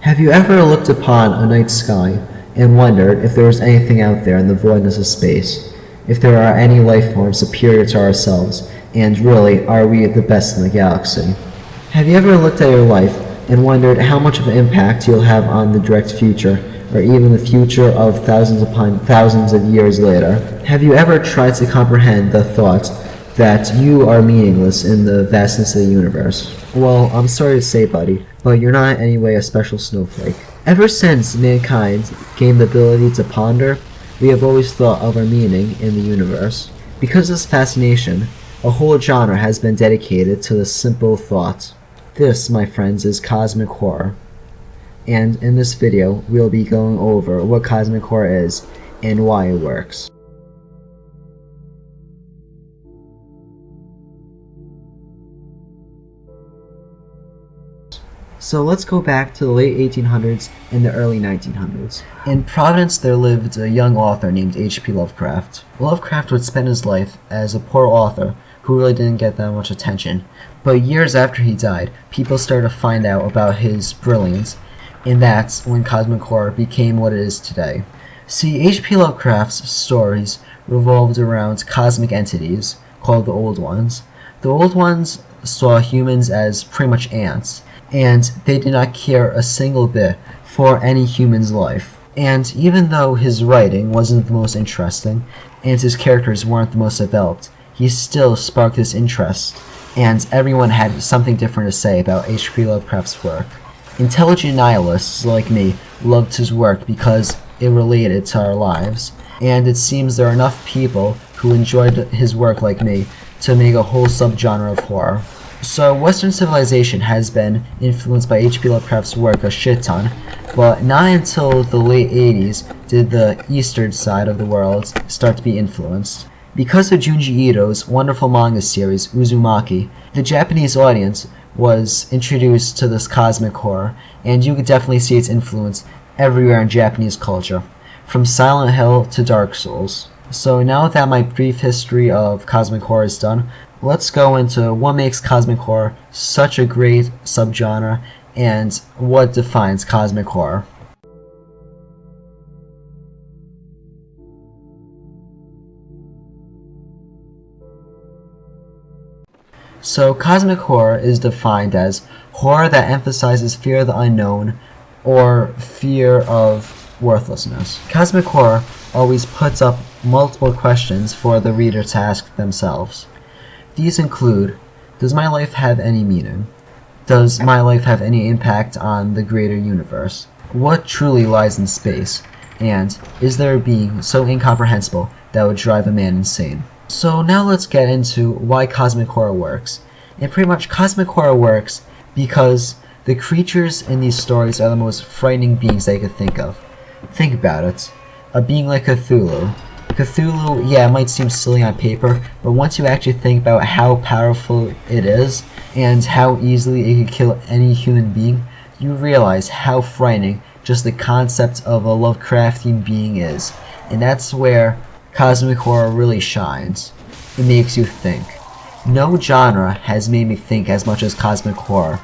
Have you ever looked upon a night sky and wondered if there was anything out there in the voidness of space? If there are any life forms superior to ourselves, and really, are we the best in the galaxy? Have you ever looked at your life and wondered how much of an impact you'll have on the direct future, or even the future of thousands upon thousands of years later? Have you ever tried to comprehend the thought that you are meaningless in the vastness of the universe? Well, I'm sorry to say, buddy, but you're not in any way a special snowflake. Ever since mankind gained the ability to ponder, we have always thought of our meaning in the universe. Because of this fascination, a whole genre has been dedicated to the simple thought. This, my friends, is cosmic horror. And in this video, we'll be going over what cosmic horror is and why it works. So let's go back to the late 1800s and the early 1900s. In Providence, there lived a young author named H.P. Lovecraft. Lovecraft would spend his life as a poor author who really didn't get that much attention. But years after he died, people started to find out about his brilliance, and that's when cosmic horror became what it is today. See, H.P. Lovecraft's stories revolved around cosmic entities called the Old Ones. The Old Ones saw humans as pretty much ants, and they did not care a single bit for any human's life. And even though his writing wasn't the most interesting, and his characters weren't the most developed, he still sparked this interest, and everyone had something different to say about H.P. Lovecraft's work. Intelligent nihilists like me loved his work because it related to our lives, and it seems there are enough people who enjoyed his work like me to make a whole subgenre of horror. So Western civilization has been influenced by H.P. Lovecraft's work a shit ton, but not until the late 80s did the eastern side of the world start to be influenced. Because of Junji Ito's wonderful manga series, Uzumaki, the Japanese audience was introduced to this cosmic horror, and you could definitely see its influence everywhere in Japanese culture, from Silent Hill to Dark Souls. So now that my brief history of cosmic horror is done, let's go into what makes cosmic horror such a great subgenre and what defines cosmic horror. So cosmic horror is defined as horror that emphasizes fear of the unknown or fear of worthlessness. Cosmic horror always puts up multiple questions for the reader to ask themselves. These include, does my life have any meaning? Does my life have any impact on the greater universe? What truly lies in space? And is there a being so incomprehensible that would drive a man insane? So now let's get into why cosmic horror works. And pretty much cosmic horror works because the creatures in these stories are the most frightening beings that you could think of. Think about it. A being like Cthulhu. Cthulhu, yeah, it might seem silly on paper, but once you actually think about how powerful it is and how easily it could kill any human being, you realize how frightening just the concept of a Lovecraftian being is. And that's where cosmic horror really shines. It makes you think. No genre has made me think as much as cosmic horror.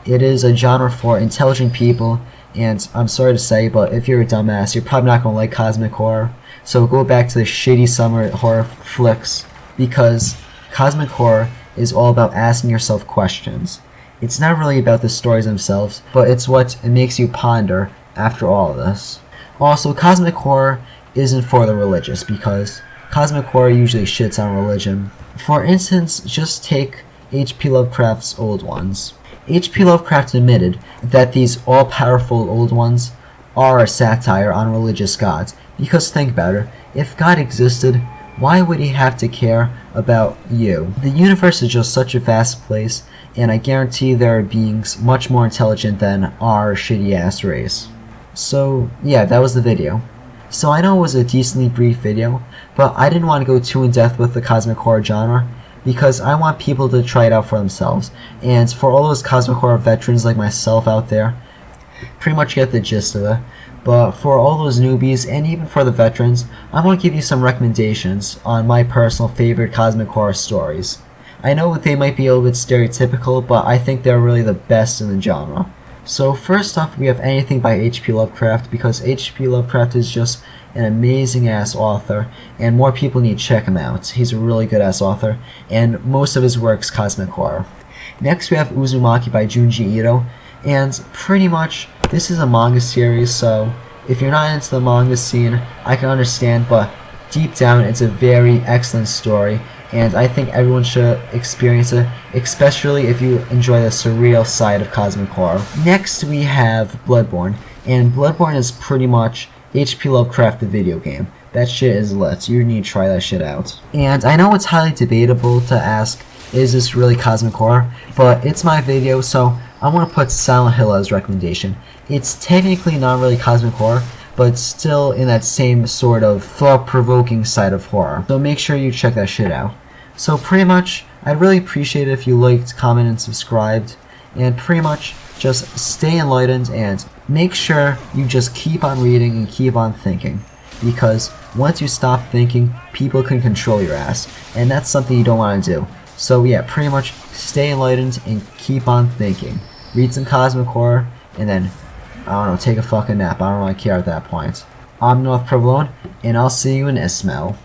It is a genre for intelligent people, and I'm sorry to say, but if you're a dumbass, you're probably not going to like cosmic horror. So go back to the shitty summer horror flicks, because cosmic horror is all about asking yourself questions. It's not really about the stories themselves, but it's what it makes you ponder after all of this. Also, cosmic horror isn't for the religious, because cosmic horror usually shits on religion. For instance, just take H.P. Lovecraft's Old Ones. H.P. Lovecraft admitted that these all-powerful Old Ones are a satire on religious gods, because think about it, if God existed, why would he have to care about you? The universe is just such a vast place, and I guarantee there are beings much more intelligent than our shitty-ass race. So, yeah, that was the video. So I know it was a decently brief video, but I didn't want to go too in depth with the cosmic horror genre, because I want people to try it out for themselves, and for all those cosmic horror veterans like myself out there, pretty much get the gist of it. But for all those newbies, and even for the veterans, I want to give you some recommendations on my personal favorite cosmic horror stories. I know they might be a little bit stereotypical, but I think they're really the best in the genre. So first off, we have anything by H.P. Lovecraft, because H.P. Lovecraft is just an amazing ass author, and more people need to check him out. He's a really good ass author, and most of his work's cosmic horror. Next we have Uzumaki by Junji Ito, and pretty much this is a manga series, so if you're not into the manga scene, I can understand, but deep down it's a very excellent story, and I think everyone should experience it, especially if you enjoy the surreal side of cosmic horror. Next we have Blood-Borne, and Blood-Borne is pretty much H.P. Lovecraft the video game. That shit is lit. You need to try that shit out. And I know it's highly debatable to ask, is this really cosmic horror? But it's my video, so I want to put Silent Hill as recommendation. It's technically not really cosmic horror, but still in that same sort of thought-provoking side of horror. So make sure you check that shit out. So pretty much, I'd really appreciate it if you liked, commented, and subscribed. And pretty much, just stay enlightened and make sure you just keep on reading and keep on thinking. Because once you stop thinking, people can control your ass. And that's something you don't want to do. So yeah, pretty much stay enlightened and keep on thinking. Read some cosmic horror, and then, I don't know, take a fucking nap. I don't really care at that point. I'm North Provolone, and I'll see you in Ismail.